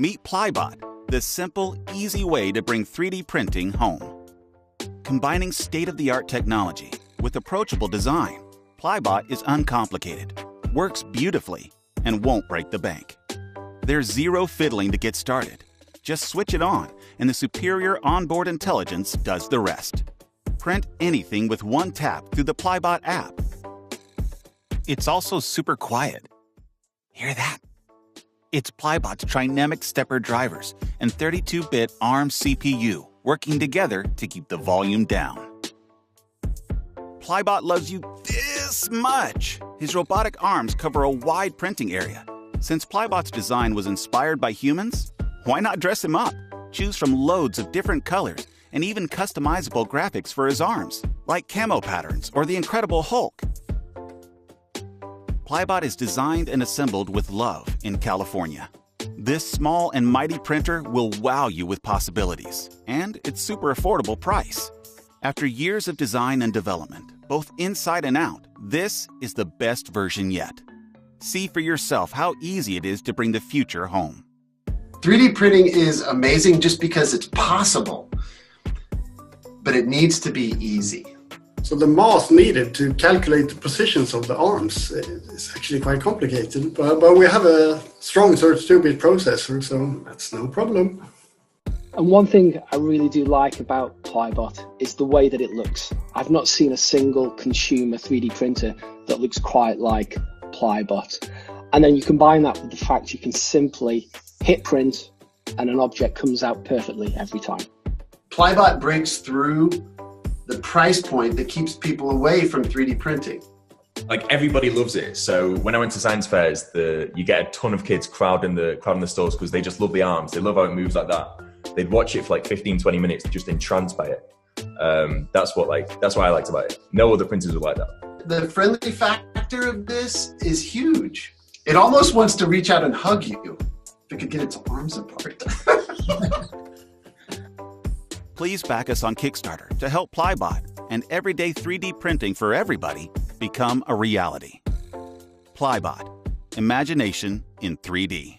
Meet Plybot, the simple, easy way to bring 3D printing home. Combining state-of-the-art technology with approachable design, Plybot is uncomplicated, works beautifully, and won't break the bank. There's zero fiddling to get started. Just switch it on, and the superior onboard intelligence does the rest. Print anything with one tap through the Plybot app. It's also super quiet. Hear that? It's Plybot's trinamic stepper drivers and 32-bit ARM CPU working together to keep the volume down. Plybot loves you this much. His robotic arms cover a wide printing area. Since Plybot's design was inspired by humans, why not dress him up? Choose from loads of different colors and even customizable graphics for his arms, like camo patterns or the Incredible Hulk. Plybot is designed and assembled with love in California. This small and mighty printer will wow you with possibilities, and its super affordable price. After years of design and development, both inside and out, this is the best version yet. See for yourself how easy it is to bring the future home. 3D printing is amazing just because it's possible, but it needs to be easy. So the math needed to calculate the positions of the arms is actually quite complicated, but we have a strong 32-bit processor, so that's no problem. And one thing I really do like about Plybot is the way that it looks. I've not seen a single consumer 3D printer that looks quite like Plybot. And then you combine that with the fact you can simply hit print and an object comes out perfectly every time. Plybot breaks through the price point that keeps people away from 3D printing. Like, everybody loves it. So when I went to science fairs, you get a ton of kids crowding the stores because they just love the arms. They love how it moves like that. They'd watch it for like 15, 20 minutes, just entranced by it. That's what I liked about it. No other printers would like that. The friendly factor of this is huge. It almost wants to reach out and hug you. If it could get its arms apart. Please back us on Kickstarter to help Plybot and everyday 3D printing for everybody become a reality. Plybot, imagination in 3D.